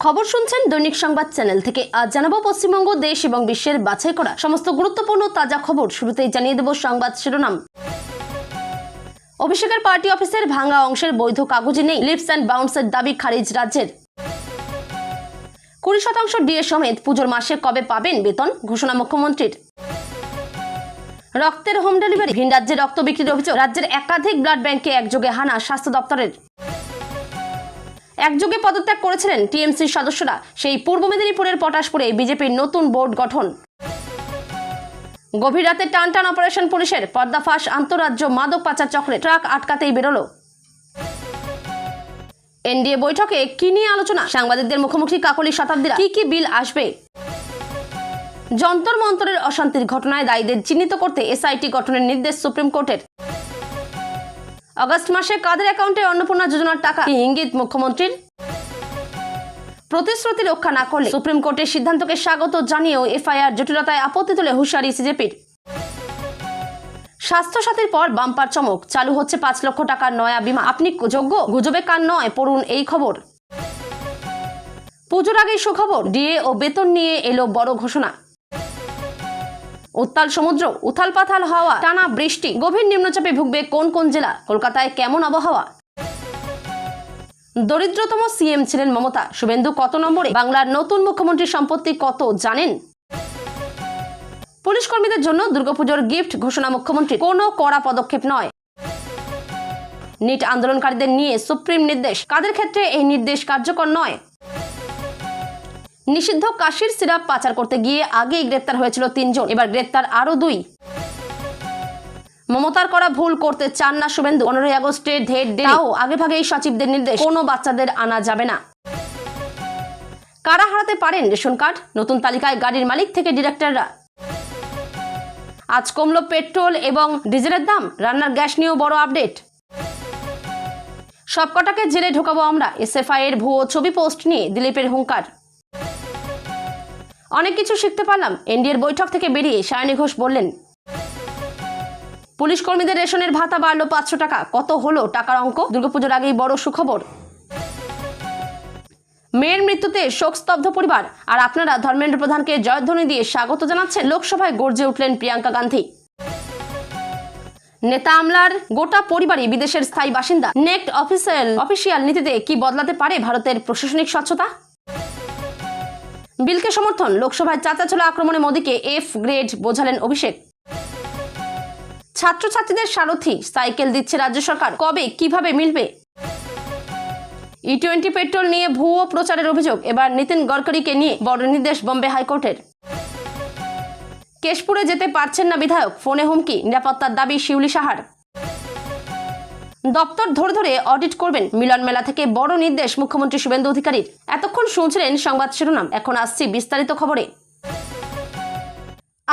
খবর শুনছেন দৈনিক সংবাদ চ্যানেল থেকে। আজ জানাবো পশ্চিমবঙ্গ, দেশ এবং বিশ্বের বাছাই করা সমস্ত গুরুত্বপূর্ণ তাজা খবর। শুরুতেই জানিয়ে দেব সংবাদ শিরোনাম। অভিষেকের পার্টি অফিসের ভাঙা অংশের বৈধ কাগজে নেই লিপস অ্যান্ড বাউন্সের দাবি খারিজ রাজ্যের। 20% ডিএ সমেত পুজোর মাসে কবে পাবেন বেতন, ঘোষণা মুখ্যমন্ত্রীর। রক্তের হোম ডেলিভারি, ভিন রাজ্যে রক্ত বিক্রির অভিযোগ। রাজ্যের একাধিক ব্লাড ব্যাংকে একযোগে হানা স্বাস্থ্য দপ্তরের। একযোগে পদত্যাগ করেছিলেন টিএমসির সদস্যরা। সেই পূর্ব মেদিনীপুরের পটাশপুরে বিজেপির নতুন বোর্ড গঠন। গভীর রাতে টান টান অপারেশন পুলিশের, পর্দাফাঁস আন্তঃরাজ্য মাদক পাচার চক্রে, ট্রাক আটকাতেই বেরোলো। এনডিএ বৈঠকে কি নিয়ে আলোচনা, সাংবাদিকদের মুখোমুখি কাকলি শতাব্দীরা। কি কি বিল আসবে? যন্তর মন্তরের অশান্তির ঘটনায় দায়ীদের চিহ্নিত করতে এসআইটি গঠনের নির্দেশ সুপ্রিম কোর্টের। আগস্ট মাসে কাদের অ্যাকাউন্টে অন্নপূর্ণা যোজনার টাকা, ইঙ্গিত মুখ্যমন্ত্রীর। প্রতিশ্রুতি রক্ষা না করলে সুপ্রিম কোর্টের সিদ্ধান্তকে স্বাগত জানিয়েও এফআইআর জটিলতায় আপত্তি তুলে হুঁশিয়ারি সিজেপির। স্বাস্থ্যসাথীর পর বাম্পার চমক, চালু হচ্ছে 5 লক্ষ টাকার নয়া বীমা। আপনি যোগ্য, গুজবে কান নয়, পড়ুন এই খবর। পুজোর আগেই সুখবর, ডিএ ও বেতন নিয়ে এলো বড় ঘোষণা। উত্তাল সমুদ্র, উথাল পাথাল হাওয়া, টানা বৃষ্টি, গভীর নিম্নচাপে ভুগবে কোন কোন জেলা, কলকাতায় কেমন আবহাওয়া। দরিদ্রতম সিএম ছিলেন মমতা, শুভেন্দু কত নম্বরে, বাংলার নতুন মুখ্যমন্ত্রীর সম্পত্তি কত জানেন? পুলিশ কর্মীদের জন্য দুর্গাপুজোর গিফট, ঘোষণা মুখ্যমন্ত্রী, কোনো কড়া পদক্ষেপ নয়। নিট আন্দোলনকারীদের নিয়ে সুপ্রিম নির্দেশ, কাদের ক্ষেত্রে এই নির্দেশ কার্যকর নয়? নিষিদ্ধ কাশির সিরাপ পাচার করতে গিয়ে আগেই গ্রেপ্তার হয়েছিল 3 জন, এবার গ্রেপ্তার আরো 2। মমতার করা ভুল করতে চান না শুভেন্দু, 15 আগস্টের ডেট দেও আগে ভাগেই সচিবদের নির্দেশ, কোনো বাচ্চাদের আনা যাবে না। কারা হারাতে পারেন রেশন কার্ড, নতুন তালিকায় গাড়ির মালিক থেকে ডিরেক্টররা। আজ কমলো পেট্রোল এবং ডিজেলের দাম, রান্নার গ্যাস নিয়েও বড় আপডেট। সবকটাকে জেলে ঢোকাবো আমরা, এসএফআই এর ভুয়ো ছবি পোস্ট নিয়ে দিলীপের হুঙ্কার। অনেক কিছু শিখতে পারলাম এনডিএর বৈঠক থেকে বেরিয়ে, সায়নী ঘোষ বললেন। পুলিশ কর্মীদের রেশনের ভাতা বাড়লো 500 টাকা, কত হলো টাকার অঙ্ক? দুর্গাপুজোর আগেই বড় সুখবর। মেয়ের মৃত্যুতে শোকস্তব্ধ পরিবার, আর আপনারা ধর্মেন্দ্র প্রধানকে জয়ধ্বনি দিয়ে স্বাগত জানাচ্ছেন। লোকসভায় গর্জে উঠলেন প্রিয়াঙ্কা গান্ধী। নেতা আমলার গোটা পরিবারই বিদেশের স্থায়ী বাসিন্দা। নেক্সট অফিসিয়াল নীতিতে কি বদলাতে পারে ভারতের প্রশাসনিক স্বচ্ছতা? বিলকে সমর্থন, লোকসভায় চাচাছোলা আক্রমণে মোদীকে এফ গ্রেড বোঝালেন অভিষেক। ছাত্রছাত্রীদের সারথি সাইকেল দিচ্ছে রাজ্য সরকার, কবে কিভাবে মিলবে? E20 পেট্রোল নিয়ে ভুয়ো প্রচারের অভিযোগ, এবার নীতিন গডকরিকে নিয়ে বড় নির্দেশ বম্বে হাইকোর্টের। কেশপুরে যেতে পারছেন না বিধায়ক, ফোনে হুমকি, নিরাপত্তার দাবি শিউলি সাহার। দপ্তর ধরে ধরে অডিট করবেন, মিলন মেলা থেকে বড় নির্দেশ মুখ্যমন্ত্রী শুভেন্দু অধিকারীর। এতক্ষণ শুনছিলেন সংবাদ শিরোনাম, এখন আসছি বিস্তারিত খবরে।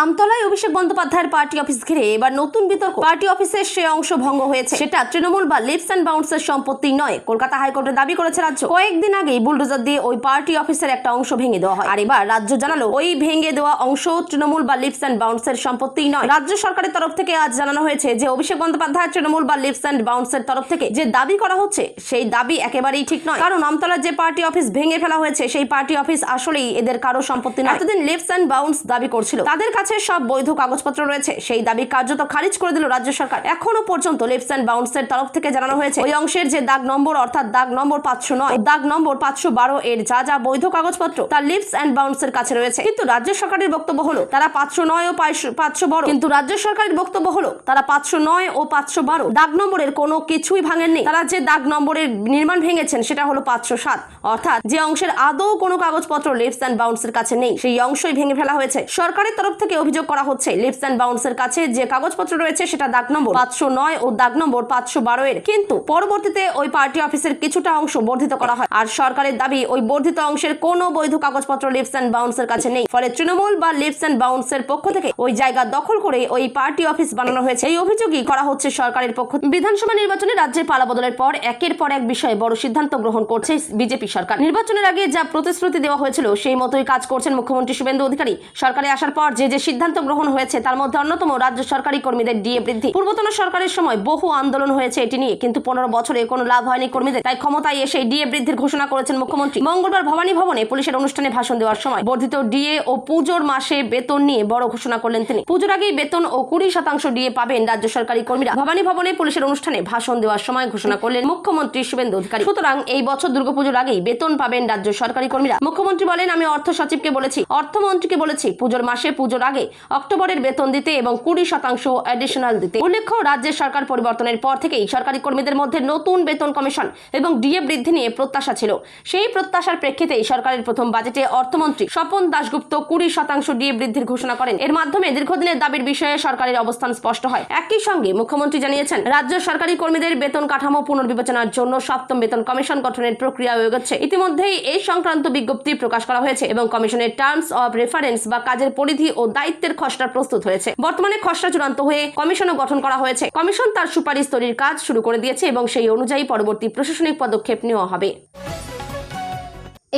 আমতলায় অভিষেক বন্দ্যোপাধ্যায়ের পার্টি অফিস ঘিরে এবার নতুন বিতর্ক। পার্টি অফিসের সে অংশ ভঙ্গ হয়েছে, সেটা তৃণমূল বা লিপস অ্যান্ড বাউন্সের সম্পত্তি নয়, কলকাতা হাইকোর্টে দাবি করেছে রাজ্য। কয়েকদিন আগেই বুলডোজার দিয়ে ওই পার্টি অফিসের একটা অংশ ভেঙে দেওয়া হয়, আর এবার রাজ্য জানালো ওই ভেঙে দেওয়া অংশ তৃণমূল বা লিপস অ্যান্ড বাউন্সের সম্পত্তি নয়। রাজ্য সরকারের তরফ থেকে আজ জানানো হয়েছে যে অভিষেক বন্দ্যোপাধ্যায় তৃণমূল বা লিপস অ্যান্ড বাউন্সের তরফ থেকে যে দাবি করা হচ্ছে সেই দাবি একেবারেই ঠিক নয়, কারণ আমতলার যে পার্টি অফিস ভেঙে ফেলা হয়েছে সেই পার্টি অফিস আসলেই এদের কারো সম্পত্তি নয়। এতদিন লিপস অ্যান্ড বাউন্স দাবি করছিল তাদের কাছে সব বৈধ কাগজপত্র রয়েছে, সেই দাবি কার্যত খারিজ করে দিল রাজ্য সরকার। এখনো পর্যন্ত লিপস অ্যান্ড বাউন্সের তরফ থেকে জানানো হয়েছে ওই অংশের যে দাগ নম্বর, অর্থাৎ দাগ নম্বর 509, দাগ নম্বর 512 এর যা যা বৈধ কাগজপত্র তা লিপস অ্যান্ড বাউন্সের কাছে রয়েছে। কিন্তু রাজ্য সরকারের বক্তব্য হলো তারা 509 ও 512, কিন্তু রাজ্য সরকারের বক্তব্য হলো তারা 509 ও 512 দাগ নম্বরের কোনো কিছুই ভাঙেননি। তারা যে দাগ নম্বরের নির্মাণ ভেঙেছেন সেটা হলো 507, অর্থাৎ যে অংশের আদৌ কোনো কাগজপত্র লিপস অ্যান্ড বাউন্সের কাছে নেই সেই অংশই ভেঙে ফেলা হয়েছে। সরকারের তরফ থেকে অভিযোগ করা হচ্ছে লিপস অ্যান্ড বাউন্সের কাছে যে কাগজপত্র রয়েছে সেটা দাগ নম্বর 509 ও দাগ নম্বর 512 এর, কিন্তু পরবর্তীতে ওই পার্টি অফিসের কিছুটা অংশ বর্ধিত করা হয়, আর সরকারের দাবি ওই বর্ধিত অংশের কোনো বৈধ কাগজপত্র লিপস অ্যান্ড বাউন্সের কাছে নেই। ফলে তৃণমূল বা লিপস অ্যান্ড বাউন্সের পক্ষ থেকে ওই জায়গা দখল করে ওই পার্টি অফিস বানানো হয়েছে, এই অভিযোগই করা হচ্ছে সরকারের পক্ষ। বিধানসভা নির্বাচনে রাজ্যের পালাবদলের পর একের পর এক বিষয়ে বড় সিদ্ধান্ত গ্রহণ করছে বিজেপি সরকার। নির্বাচনের আগে যা প্রতিশ্রুতি দেওয়া হয়েছিল সেই মতোই কাজ করছেন মুখ্যমন্ত্রী শুভেন্দু অধিকারী। সরকারে আসার পর যে যে সিদ্ধান্ত গ্রহণ হয়েছে তার মধ্যে অন্যতম রাজ্য সরকারি কর্মীদের ডিএ বৃদ্ধি। পূর্বতন সরকারের সময় বহু আন্দোলন হয়েছে এটি নিয়ে, কিন্তু 15 বছরে কোনো লাভ হয়নি কর্মীদের। তাই ক্ষমতায় এসে ডিএ বৃদ্ধির ঘোষণা করেছেন মুখ্যমন্ত্রী। মঙ্গলবার ভবানী ভবনে পুলিশের অনুষ্ঠানে ভাষণ দেওয়ার সময় বর্ধিত ডিএ ও পুজোর মাসে বেতন নিয়ে বড় ঘোষণা করলেন তিনি। পুজোর আগেই বেতন ও 20% ডিএ পাবেন রাজ্য সরকারি কর্মীরা। ভবানী ভবনে পুলিশের অনুষ্ঠানে ভাষণ দেওয়ার সময় ঘোষণা করলেন মুখ্যমন্ত্রী শুভেন্দু অধিকারী। সুতরাং এই বছর দুর্গাপুজোর আগেই বেতন পাবেন রাজ্য সরকারি কর্মীরা। মুখ্যমন্ত্রী বলেন, আমি অর্থ সচিবকে বলেছি, অর্থমন্ত্রীকে বলেছি পুজোর মাসে পুজোর আগে অক্টোবরের বেতন দিতে এবং 20% অ্যাডিশনাল দিতে। উল্লেখ্য, রাজ্যের সরকার পরিবর্তনের পর থেকেই সরকারি কর্মীদের মধ্যে নতুন বেতন কমিশন এবং ডিএ বৃদ্ধি নিয়ে প্রত্যাশা ছিল। সেই প্রত্যাশার প্রেক্ষিতেই সরকারের প্রথম বাজেটে অর্থমন্ত্রী স্বপন দাশগুপ্ত 20% ডিএ বৃদ্ধির ঘোষণা করেন। এর মাধ্যমে দীর্ঘদিনের দাবির বিষয়ে সরকারের অবস্থান স্পষ্ট হয়। একই সঙ্গে মুখ্যমন্ত্রী জানিয়েছেন, রাজ্য সরকারি কর্মীদের বেতন কাঠামো পুনর্বিবেচনার জন্য 7ম বেতন কমিশন গঠনের প্রক্রিয়া এগোচ্ছে। ইতিমধ্যেই এই সংক্রান্ত বিজ্ঞপ্তি প্রকাশ করা হয়েছে এবং কমিশনের টার্মস অফ রেফারেন্স বা কাজের পরিধি ও দায়িত্বের খসড়া প্রস্তুত হয়েছে। বর্তমানে খসড়া চূড়ান্ত হয়ে কমিশনও গঠন করা হয়েছে। কমিশন তার সুপারিশ তৈরির কাজ শুরু করে দিয়েছে এবং সেই অনুযায়ী পরবর্তী প্রশাসনিক পদক্ষেপ নেওয়া হবে।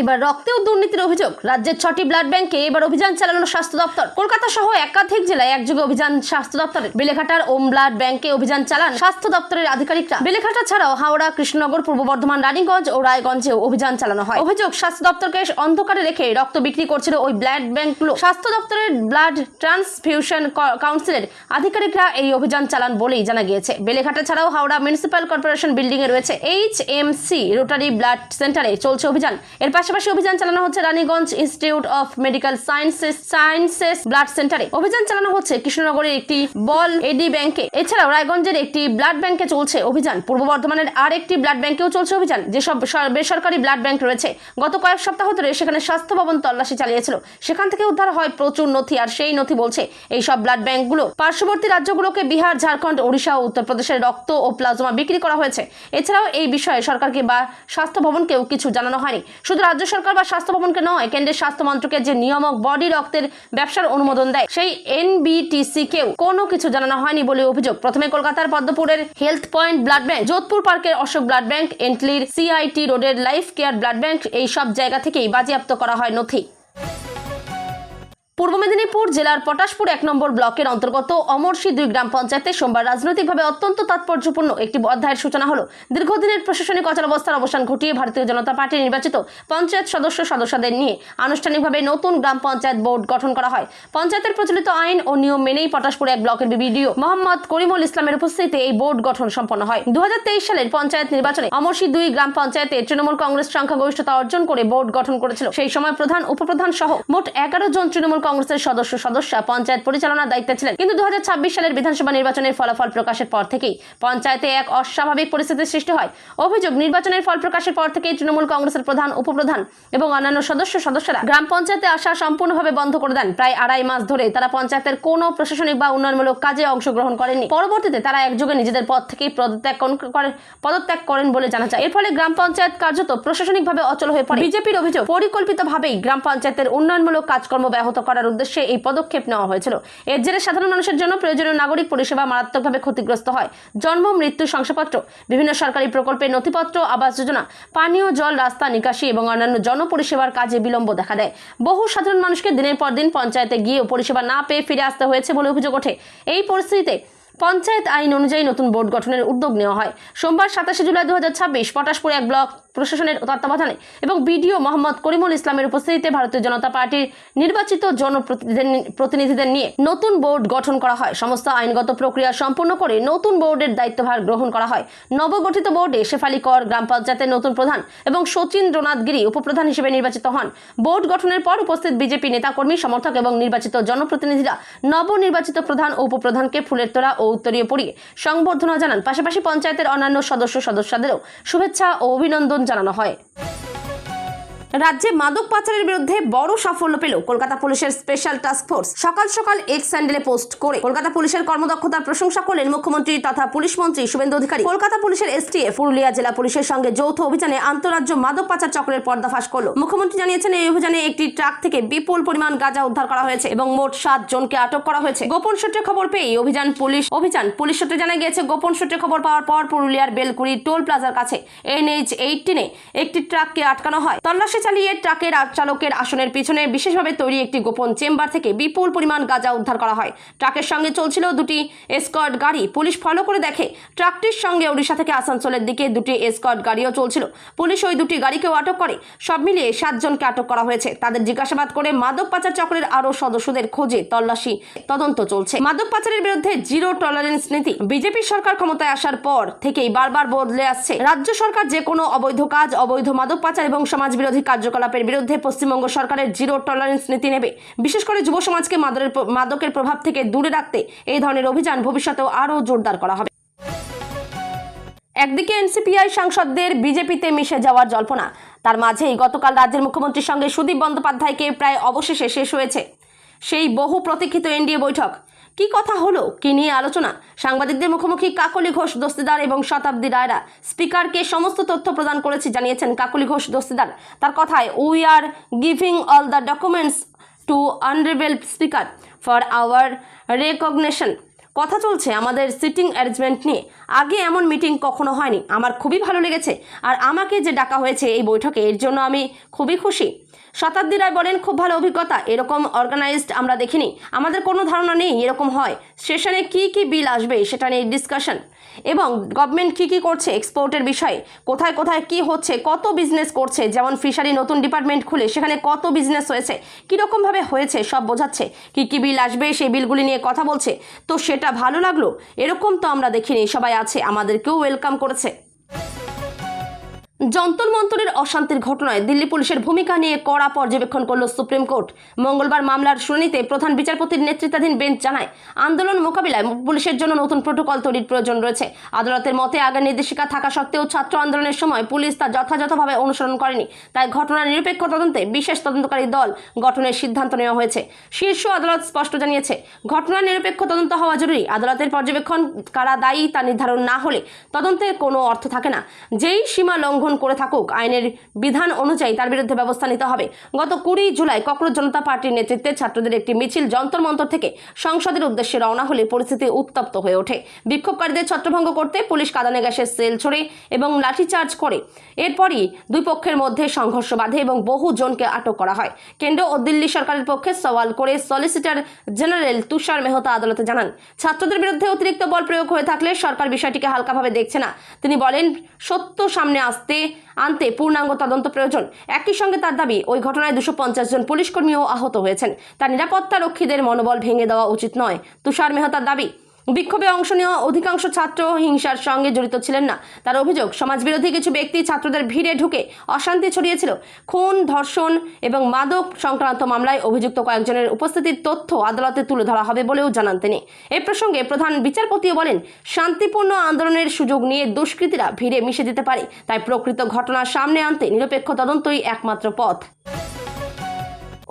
এবার রক্তেও দুর্নীতির অভিযোগ। রাজ্যের 6টি ব্লাড ব্যাংকে এবার অভিযান চালানো স্বাস্থ্য দপ্তর। কলকাতা সহ একাধিক জেলায় একযোগে অভিযান স্বাস্থ্য দপ্তরের। বেলেঘাটার ওম ব্লাড ব্যাংকে অভিযান চালান স্বাস্থ্য দপ্তরের আধিকারিকরা। বেলেঘাটা ছাড়াও হাওড়া, কৃষ্ণনগর, পূর্ব বর্ধমান, রানীগঞ্জ ও রায়গঞ্জেও অভিযান চালানো হয়। অভিযোগ, স্বাস্থ্য দপ্তরকে অন্ধকারে রেখে রক্ত বিক্রি করছিল ওই ব্লাড ব্যাংকগুলো। স্বাস্থ্য দপ্তরের ব্লাড ট্রান্সফিউশন কাউন্সিলের আধিকারিকরা এই অভিযান চালান বলেই জানা গিয়েছে। বেলেঘাটা ছাড়াও হাওড়া মিউনিসিপ্যাল কর্পোরেশন বিল্ডিং এ রয়েছে HMC রোটারি ব্লাড সেন্টারে চলছে অভিযান। এর পাশাপাশি অভিযান চালানো হচ্ছে Raniganj institute of medical sciences blood সেন্টারে। অভিযান চালানো হচ্ছে কৃষ্ণনগরের একটি বল এডি ব্যাংকে। এছাড়াও রায়গঞ্জের একটি ব্লাড ব্যাংকে চলছে অভিযান। পূর্ব বর্ধমানের আর একটি ব্লাড ব্যাংকেও চলছে অভিযান। যেসব বেসরকারি ব্লাড ব্যাংক রয়েছে, গত কয়েক সপ্তাহ ধরে সেখানে স্বাস্থ্য ভবন তল্লাশি চালিয়েছিল। সেখান থেকে উদ্ধার হয় প্রচুর নথি, আর সেই নথি বলছে এই সব ব্লাড ব্যাংকগুলো পার্শ্ববর্তী রাজ্যগুলোকে বিহার, ঝাড়খণ্ড, ওড়িশা ও উত্তরপ্রদেশের রক্ত ও প্লাজমা বিক্রি করা হয়েছে। এছাড়াও এই বিষয়ে সরকারকে বা স্বাস্থ্য ভবনকেও কিছু জানানো হয়নি। শুধু রাজ্য সরকার বা স্বাস্থ্য ভবনকে নয়, কেন্দ্রের স্বাস্থ্য মন্ত্রকের যে নিয়ামক বডি রক্তের ব্যবসার অনুমোদন দেয় সেই NBTC কেও কোনো কিছু জানানো হয়নি বলে অভিযোগ। প্রথমে কলকাতার পদ্মপুরের health point blood bank, Jodhpur পার্কের অশোক ব্লাড ব্যাংক, এন্টলির CIT রোডের লাইফ কেয়ার ব্লাড ব্যাংক, এই সব জায়গা থেকেই বাজেয়াপ্ত করা হয় নথি। পূর্ব মেদিনীপুর জেলার পটাশপুর 1 নম্বর ব্লকের অন্তর্গত অমরশী 2 গ্রাম পঞ্চায়েতে সোমবার রাজনৈতিকভাবে অত্যন্ত তাৎপর্যপূর্ণ একটি অধ্যায়ের সূচনা হলো। দীর্ঘদিনের প্রশাসনিক অচলাবস্থার অবসান ঘটিয়ে ভারতীয় জনতা পার্টির নির্বাচিত পঞ্চায়েত সদস্যদের নিয়ে আনুষ্ঠানিকভাবে নতুন গ্রাম পঞ্চায়েত বোর্ড গঠন করা হয়। পঞ্চায়েতের প্রচলিত আইন ও নিয়ম মেনেই পটাশপুর 1 ব্লকের BDO মোহাম্মদ করিমুল ইসলামের উপস্থিতিতে এই বোর্ড গঠন সম্পন্ন হয়। 2023 সালের পঞ্চায়েত নির্বাচনে অমরশী 2 গ্রাম পঞ্চায়েতে তৃণমূল কংগ্রেস সংখ্যাগরিষ্ঠতা অর্জন করে বোর্ড গঠন করেছিল। সেই সময় প্রধান, উপপ্রধান সহ মোট 11 জন তৃণমূল কংগ্রেসের সদস্যা পঞ্চায়েত পরিচালনার দায়িত্বে ছিলেন। কিন্তু 2026 সালের বিধানসভা নির্বাচনের ফলাফল প্রকাশের পর থেকেই পঞ্চায়েতে এক অস্বাভাবিক পরিস্থিতির সৃষ্টি হয়। অভিযোগ, নির্বাচনের ফল প্রকাশের পর থেকেই তৃণমূল কংগ্রেসের প্রধান, উপপ্রধান এবং অন্যান্য সদস্যরা গ্রাম পঞ্চায়েতে আসা সম্পূর্ণভাবে বন্ধ করে দেন। প্রায় 2.5 মাস ধরে তারা পঞ্চায়েতের কোনো প্রশাসনিক বা উন্নয়নমূলক কাজে অংশগ্রহণ করেননি। পরবর্তীতে তারা একযোগে নিজেদের পদ থেকেই পদত্যাগ করেন বলে জানা যায়। এর ফলে গ্রাম পঞ্চায়েত কার্যত প্রশাসনিকভাবে অচল হয়ে পড়ে। বিজেপির অভিযোগ, পরিকল্পিতভাবেই গ্রাম পঞ্চায়েতের উন্নয়নমূলক কাজকর্ম ব্যাহত করার উদ্দেশ্যে এই পদক্ষেপ নেওয়া হয়েছিল। এর জেরে সাধারণ মানুষের জন্য প্রয়োজনীয় নাগরিক পরিষেবা মারাত্মকভাবে ক্ষতিগ্রস্ত হয়। জন্ম, মৃত্যু শংসাপত্র, বিভিন্ন সরকারি প্রকল্পের নথিপত্র, আবাস যোজনা, পানীয় জল, রাস্তা, নিকাশি এবং অন্যান্য জনপরিষেবার কাজে বিলম্ব দেখা দেয়। বহু সাধারণ মানুষকে দিনের পর দিন পঞ্চায়েতে গিয়েও পরিষেবা না পেয়ে ফিরে আসতে হয়েছে বলে অভিযোগ ওঠে। এই পরিস্থিতিতে পঞ্চায়েত আইন অনুযায়ী নতুন বোর্ড গঠনের উদ্যোগ নেওয়া হয়। সোমবার 27 জুলাই 2026 পটাশপুর 1 ব্লক প্রশাসনের তত্ত্বাবধানে এবং BDO মোহাম্মদ করিমুল ইসলামের উপস্থিতিতে ভারতীয় জনতা পার্টির নির্বাচিত জনপ্রতিনিধিদের নিয়ে নতুন বোর্ড গঠন করা হয়। সমস্ত আইনগত প্রক্রিয়া সম্পন্ন করে নতুন বোর্ডের দায়িত্বভার গ্রহণ করা হয়। নবগঠিত বোর্ডে শেফালী কর গ্রাম পঞ্চায়েতের নতুন প্রধান এবং শচীন্দ্রনাথ গিরি উপপ্রধান হিসেবে নির্বাচিত হন। বোর্ড গঠনের পর উপস্থিত বিজেপি নেতাকর্মী, সমর্থক এবং নির্বাচিত জনপ্রতিনিধিরা নবনির্বাচিত প্রধান ও উপপ্রধানকে ফুলের তোড়া ও উত্তরীয় পরিয়ে সংবর্ধনা জানান। পাশাপাশি পঞ্চায়েতের অন্যান্য সদস্যদেরও শুভেচ্ছা ও অভিনন্দন জানানো হয়। রাজ্যে মাদক পাচারের বিরুদ্ধে বড় সাফল্য পেল কলকাতা পুলিশের স্পেশাল টাস্ক ফোর্স। সকাল সকাল এক্স হ্যান্ডেলে পোস্ট করে কলকাতা পুলিশের কর্মদক্ষতার প্রশংসা করলেন মুখ্যমন্ত্রী তথা পুলিশ মন্ত্রী শুভেন্দু অধিকারী। কলকাতা পুলিশের STF পুরুলিয়া জেলা পুলিশের সঙ্গে যৌথ অভিযানে আন্তঃরাজ্য মাদক পাচার চক্রের পর্দাফাশ করল। মুখ্যমন্ত্রী জানিয়েছেন, এই অভিযানে একটি ট্রাক থেকে বিপুল পরিমাণ গাঁজা উদ্ধার করা হয়েছে এবং মোট 7 জনকে আটক করা হয়েছে। গোপন সূত্রে খবর পেয়ে পুলিশ সূত্রে জানা গিয়েছে, গোপন সূত্রে খবর পাওয়ার পর পুরুলিয়ার বেলকুড়ি টোল প্লাজার কাছে NH-18 একটি ট্রাককে আটকানো হয়। তল্লাশি চালিয়ে ট্রাকের চালকের আসনের পিছনে বিশেষভাবে তৈরি একটি গোপন চেম্বার থেকে বিপুল পরিমাণ গাঁজা উদ্ধার করা হয়। ট্রাকের সঙ্গে চলছিল দুটি এসকর্ট গাড়ি। পুলিশ ফলো করে দেখে ট্রাকটির সঙ্গে ওড়িশা থেকে আসানসোলের দিকে দুটি এসকর্ট গাড়িও চলছিল। পুলিশ ওই দুটি গাড়িকেও আটক করে। সব মিলিয়ে 7 জনকে আটক করা হয়েছে। তাদের জিজ্ঞাসাবাদ করে মাদক পাচার চক্রের আরও সদস্যদের খোঁজে তল্লাশি তদন্ত চলছে। মাদক পাচারের বিরুদ্ধে জিরো টলারেন্স নীতি বিজেপি সরকার ক্ষমতায় আসার পর থেকেই বারবার বদলে আসছে। রাজ্য সরকার যে কোনো অবৈধ কাজ, অবৈধ মাদক পাচার এবং সমাজবিরোধী কার্যকলাপের বিরুদ্ধে পশ্চিমবঙ্গ সরকারের জিরো টলারেন্স নীতি নেবে। বিশেষ করে যুব সমাজকে মাদকের প্রভাব থেকে দূরে রাখতে এই ধরনের অভিযান ভবিষ্যতেও আরও জোরদার করা হবে। একদিকে এনসিপিআই সাংসদদের বিজেপিতে মিশে যাওয়ার জল্পনা, তার মাঝেই গতকাল রাজ্যের মুখ্যমন্ত্রীর সঙ্গে সুদীপ বন্দ্যোপাধ্যায়কে প্রায় অবশেষে শেষ হয়েছে সেই বহু প্রতীক্ষিত এনডিএ বৈঠক। কি কথা হলো, কি নিয়ে আলোচনা? সাংবাদিকদের মুখোমুখি কাকলি ঘোষ দস্তিদার এবং শতাব্দী রায়রা স্পিকারকে সমস্ত তথ্য প্রদান করেছে জানিয়েছেন কাকলি ঘোষ দস্তিদার। তার কথায়, we are giving all the documents two honourable speaker for our recognition. কথা চলছে আমাদের সিটিং অ্যারেঞ্জমেন্ট নিয়ে। আগে এমন মিটিং কখনো হয়নি। আমার খুবই ভালো লেগেছে, আর আমাকে যে ডাকা হয়েছে এই বৈঠকে, এর জন্য আমি খুবই খুশি। শতাব্দী রায় বলেন, খুব ভালো অভিজ্ঞতা, এরকম অর্গানাইজড আমরা দেখিনি। আমাদের কোনো ধারণা নেই এরকম হয়। সেশনে কি কি বিল আসবে সেটা নিয়ে ডিসকাশন, এবং গভর্নমেন্ট কি করছে এক্সপোর্টের বিষয়ে, কোথায় কোথায় কি হচ্ছে, কত বিজনেস করছে, যেমন ফিশারি নতুন ডিপার্টমেন্ট খুলে সেখানে কত বিজনেস হয়েছে, কীরকমভাবে হয়েছে সব বোঝাচ্ছে। কি বিল আসবে সেই বিলগুলি নিয়ে কথা বলছে। তো সেটা ভালো লাগলো। এরকম তো আমরা দেখিনি। সবাই আছে, আমাদেরকেও ওয়েলকাম করেছে। যন্তর মন্তরের অশান্তির ঘটনায় দিল্লি পুলিশের ভূমিকা নিয়ে কড়া পর্যবেক্ষণ করল সুপ্রিম কোর্ট। মঙ্গলবার মামলার শুনানিতে প্রধান বিচারপতির নেতৃত্বাধীন বেঞ্চ জানায়, আন্দোলন মোকাবিলায় পুলিশের জন্য নতুন প্রোটোকল তৈরির প্রয়োজন রয়েছে। আদালতের মতে আগের নির্দেশিকা থাকা সত্ত্বেও ছাত্র আন্দোলনের সময় পুলিশ তা যথাযথভাবে অনুসরণ করেনি। তাই ঘটনার নিরপেক্ষ তদন্তে বিশেষ তদন্তকারী দল গঠনের সিদ্ধান্ত নেওয়া হয়েছে। শীর্ষ আদালত স্পষ্ট জানিয়েছে, ঘটনার নিরপেক্ষ তদন্ত হওয়া জরুরি। আদালতের পর্যবেক্ষণ কারা দায়ী তা নির্ধারণ না হলে তদন্তের কোনো অর্থ থাকে না। যেই সীমা লঙ্ঘন করে থাকুক, আইনের বিধান অনুযায়ী তার বিরুদ্ধে ব্যবস্থা নিতে হবে। গত 20 জুলাই ককরোচ জনতা পার্টির নেতৃত্বে ছাত্রদের একটি মিছিল যন্তর মন্তর থেকে সংসদের উদ্দেশ্যে রওনা হলে পরিস্থিতি উত্তপ্ত হয়ে ওঠে। বিক্ষোভকারীদের ছত্রভঙ্গ করতে পুলিশ কাঁদানে গ্যাসের সেল ছোড়ে এবং লাঠিচার্জ করে। এরপরই দুই পক্ষের মধ্যে সংঘর্ষ বাধে এবং বহু জনকে আটক করা হয়। কেন্দ্র ও দিল্লি সরকারের পক্ষে সওয়াল করে সলিসিটর জেনারেল তুষার মেহতা আদালতে জানান, ছাত্রদের বিরুদ্ধে অতিরিক্ত বল প্রয়োগ হয়ে থাকলে সরকার বিষয়টিকে হালকাভাবে দেখছে না। তিনি বলেন, সত্য সামনে আনতে পূর্ণাঙ্গ তদন্ত প্রয়োজন। একই সঙ্গে তার দাবি, ওই ঘটনায় 250 জন পুলিশকর্মীও আহত হয়েছেন। তার নিরাপত্তা রক্ষীদের মনোবল ভেঙে দেওয়া উচিত নয়। তুষার মেহতার দাবি, বিক্ষোভে অংশ নেওয়া অধিকাংশ ছাত্র হিংসার সঙ্গে জড়িত ছিলেন না। তার অভিযোগ, সমাজবিরোধী কিছু ব্যক্তি ছাত্রদের ভিড়ে ঢুকে অশান্তি ছড়িয়েছিল। খুন, ধর্ষণ এবং মাদক সংক্রান্ত মামলায় অভিযুক্ত কয়েকজনের উপস্থিতির তথ্য আদালতে তুলে ধরা হবে বলেও জানান তিনি। এই প্রসঙ্গে প্রধান বিচারপতিও বলেন, শান্তিপূর্ণ আন্দোলনের সুযোগ নিয়ে দুষ্কৃতীরা ভিড়ে মিশে যেতে পারে। তাই প্রকৃত ঘটনা সামনে আনতে নিরপেক্ষ তদন্তই একমাত্র পথ।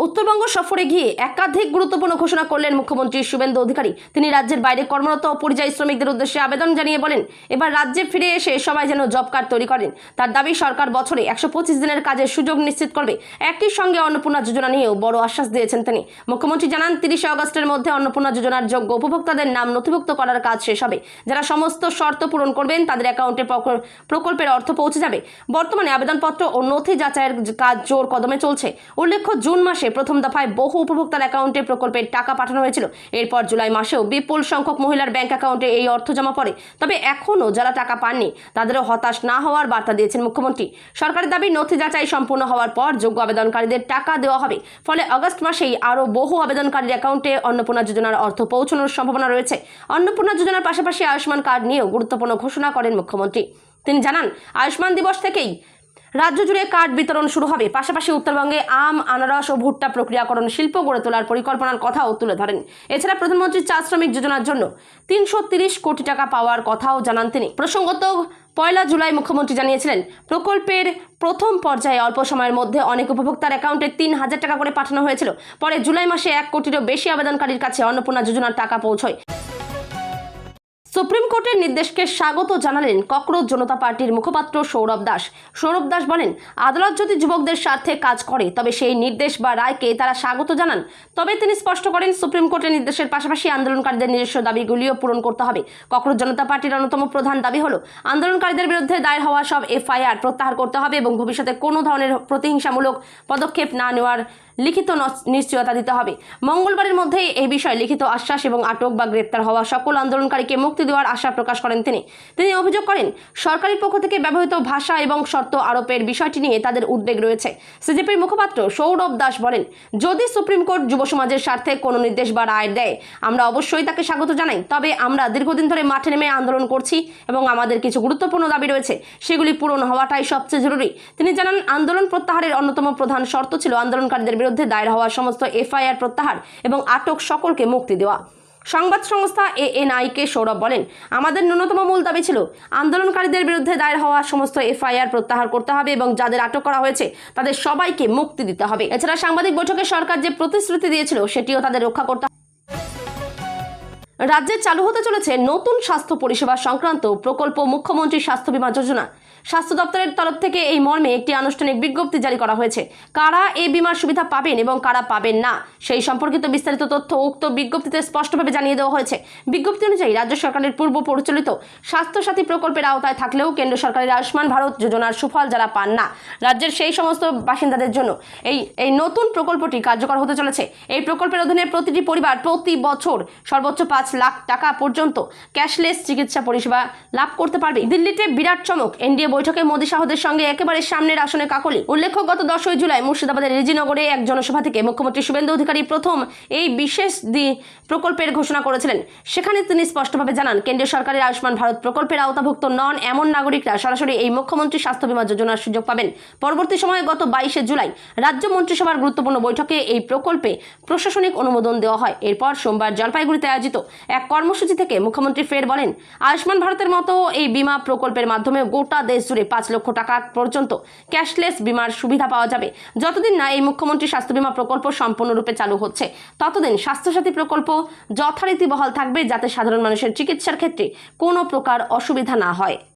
উত্তরবঙ্গ সফরে গিয়ে একাধিক গুরুত্বপূর্ণ ঘোষণা করলেন মুখ্যমন্ত্রী শুভেন্দু অধিকারী। তিনি রাজ্যের বাইরে কর্মরত পরিযায়ী শ্রমিকদের উদ্দেশ্যে আবেদন জানিয়ে বলেন, এবার রাজ্যে ফিরে এসে সবাই যেন জব কার্ড তৈরি করেন। তার দাবি, সরকার বছরে 125 দিনের কাজের সুযোগ নিশ্চিত করবে। একই সঙ্গে অন্নপূর্ণা যোজনা নিয়েও বড় আশ্বাস দিয়েছেন তিনি। মুখ্যমন্ত্রী জানান, 30 আগস্টের মধ্যে অন্নপূর্ণা যোজনার যোগ্য উপভোক্তাদের নাম নথিভুক্ত করার কাজ শেষ হবে। যারা সমস্ত শর্ত পূরণ করবেন তাদের অ্যাকাউন্টে প্রকল্পের অর্থ পৌঁছে যাবে। বর্তমানে আবেদনপত্র ও নথি যাচাইয়ের কাজ জোর কদমে চলছে। উল্লেখ্য, জুন মাসে প্রথম দফায় বহু উপভোক্তার অ্যাকাউন্টে প্রকল্পের টাকা পাঠানো হয়েছিল। এরপর জুলাই মাসেও বিপুল সংখ্যক মহিলার ব্যাংক অ্যাকাউন্টে এই অর্থ জমা পড়ে। তবে এখনও যারা টাকা পাননি তাদেরও হতাশ না হওয়ার বার্তা দিয়েছেন মুখ্যমন্ত্রী। সরকারের দাবি, নথি যাচাই সম্পূর্ণ হওয়ার পর যোগ্য আবেদনকারীদের টাকা দেওয়া হবে। ফলে আগস্ট মাসেই আরও বহু আবেদনকারীর অ্যাকাউন্টে অন্নপূর্ণা যোজনার অর্থ পৌঁছানোর সম্ভাবনা রয়েছে। অন্নপূর্ণা যোজনার পাশাপাশি আয়ুষ্মান কার্ড নিয়েও গুরুত্বপূর্ণ ঘোষণা করেন মুখ্যমন্ত্রী। তিনি জানান, আয়ুষ্মান দিবস থেকেই রাজ্য জুড়ে কার্ড বিতরণ শুরু হবে। পাশাপাশি উত্তরবঙ্গে আম, আনারস ও ভুট্টা প্রক্রিয়াকরণ শিল্প গড়ে তোলার পরিকল্পনার কথাও তুলে ধরেন। এছাড়া প্রধানমন্ত্রী চা শ্রমিক যোজনার জন্য 330 কোটি টাকা পাওয়ার কথাও জানান তিনি। প্রসঙ্গত, 1 জুলাই মুখ্যমন্ত্রী জানিয়েছিলেন, প্রকল্পের প্রথম পর্যায়ে অল্প সময়ের মধ্যে অনেক উপভোক্তার অ্যাকাউন্টে 3000 টাকা করে পাঠানো হয়েছিল। পরে জুলাই মাসে 1 কোটিরও বেশি আবেদনকারীর কাছে অন্নপূর্ণা যোজনার টাকা পৌঁছয়। সুপ্রিম কোর্টের নির্দেশকে স্বাগত জানালেন ককরোচ জনতা পার্টির মুখপাত্র সৌরভ দাস। সৌরভ দাস বলেন, আদালত যদি যুবকদের স্বার্থে কাজ করে তবে সেই নির্দেশ বা রায়কে তারা স্বাগত জানান। তবে তিনি স্পষ্ট করেন, সুপ্রিম কোর্টের নির্দেশের পাশাপাশি আন্দোলনকারীদের নিজস্ব দাবিগুলিও পূরণ করতে হবে। ককরোচ জনতা পার্টির অন্যতম প্রধান দাবি হলো আন্দোলনকারীদের বিরুদ্ধে দায়ের হওয়া সব এফআইআর প্রত্যাহার করতে হবে এবং ভবিষ্যতে কোনো ধরনের প্রতিহিংসামূলক পদক্ষেপ না নেওয়ার লিখিত নিশ্চয়তা দিতে হবে। মঙ্গলবারের মধ্যেই এই বিষয়ে লিখিত আশ্বাস এবং আটক বা গ্রেপ্তার হওয়া সকল আন্দোলনকারীকে মুক্তি দেওয়ার আশা প্রকাশ করেন তিনি অভিযোগ করেন, সরকারের পক্ষ থেকে ব্যবহৃত ভাষা এবং শর্ত আরোপের বিষয়টি নিয়ে তাদের উদ্বেগ রয়েছে। সিজেপির মুখপাত্র সৌরভ দাস বলেন, যদি সুপ্রিম কোর্ট যুব সমাজের স্বার্থে কোনো নির্দেশ বা রায় দেয় আমরা অবশ্যই তাকে স্বাগত জানাই। তবে আমরা দীর্ঘদিন ধরে মাঠে নেমে আন্দোলন করছি এবং আমাদের কিছু গুরুত্বপূর্ণ দাবি রয়েছে, সেগুলি পূরণ হওয়াটাই সবচেয়ে জরুরি। তিনি জানান, আন্দোলন প্রত্যাহারের অন্যতম প্রধান শর্ত ছিল আন্দোলনকারীদের বিরুদ্ধে দায়ের হওয়া সমস্ত এফআইআর প্রত্যাহার এবং আটক সকলকে মুক্তি দেওয়া। সংবাদ সংস্থা এএনআই-কে সৌরভ বলেন, আমাদের ন্যূনতম মূল দাবি ছিল আন্দোলনকারীদের বিরুদ্ধে দায়ের হওয়া সমস্ত এফআইআর প্রত্যাহার করতে হবে এবং যাদের আটক করা হয়েছে তাদের সবাইকে মুক্তি দিতে হবে। এছাড়া সাংবাদিক বৈঠকে সরকার যে প্রতিশ্রুতি দিয়েছিল সেটিও তাদের রক্ষা করতে হবে। রাজ্যে চালু হতে চলেছে নতুন স্বাস্থ্য পরিষেবা সংক্রান্ত প্রকল্প মুখ্যমন্ত্রী স্বাস্থ্য বীমা যোজনা। স্বাস্থ্য দপ্তরের তরফ থেকে এই মর্মে একটি আনুষ্ঠানিক বিজ্ঞপ্তি জারি করা হয়েছে। কারা এই বীমার সুবিধা পাবেন এবং কারা পাবেন না সেই সম্পর্কিত বিস্তারিত তথ্য উক্ত বিজ্ঞপ্তিতে স্পষ্টভাবে জানিয়ে দেওয়া হয়েছে। বিজ্ঞপ্তি অনুযায়ী রাজ্য সরকারের পূর্ব পরিচালিত স্বাস্থ্যসাথী প্রকল্পের আওতায় থাকলেও কেন্দ্র সরকারের আয়ুষ্মান ভারত যোজনার সুফল যারা পান না, রাজ্যের সেই সমস্ত বাসিন্দাদের জন্য এই নতুন প্রকল্পটি কার্যকর হতে চলেছে। এই প্রকল্পের অধীনে প্রতিটি পরিবার প্রতি বছর সর্বোচ্চ 5 লাখ টাকা পর্যন্ত ক্যাশলেস চিকিৎসা পরিষেবা লাভ করতে পারবে। দিল্লিতে বিরাট চমক, এনডিএ বৈঠকে মোদী শাহদের সঙ্গে একেবারে সামনের আসনে কাকলি। উল্লেখ্য, গত 10 জুলাই মুর্শিদাবাদের রেজিনগরে এক জনসভা থেকে মুখ্যমন্ত্রী শুভেন্দু অধিকারী প্রথম এই বিশেষ প্রকল্পের ঘোষণা করেছিলেন। সেখানে তিনি স্পষ্টভাবে জানান, কেন্দ্রীয় সরকারের আয়ুষ্মান ভারত প্রকল্পের আওতাভুক্ত নন এমন নাগরিকরা সরাসরি এই মুখ্যমন্ত্রী স্বাস্থ্য বীমা যোজনার সুযোগ পাবেন। পরবর্তী সময়ে গত 22 জুলাই রাজ্য মন্ত্রিসভার গুরুত্বপূর্ণ বৈঠকে এই প্রকল্পে প্রশাসনিক অনুমোদন দেওয়া হয়। এরপর সোমবার জলপাইগুড়িতে আয়োজিত এক কর্মসূচি থেকে মুখ্যমন্ত্রী ফের বলেন, আয়ুষ্মান ভারতের মতো এই বীমা প্রকল্পের মাধ্যমে গোটা দেশ জুড়ে 5 লক্ষ টাকা পর্যন্ত ক্যাশলেস বীমার সুবিধা পাওয়া যাবে। যতদিন না এই মুখ্যমন্ত্রী স্বাস্থ্য বীমা প্রকল্প সম্পূর্ণরূপে চালু হচ্ছে ততদিন স্বাস্থ্যসাথী প্রকল্প যথারীতি বহাল থাকবে, যাতে সাধারণ মানুষের চিকিৎসার ক্ষেত্রে কোনো প্রকার অসুবিধা না হয়।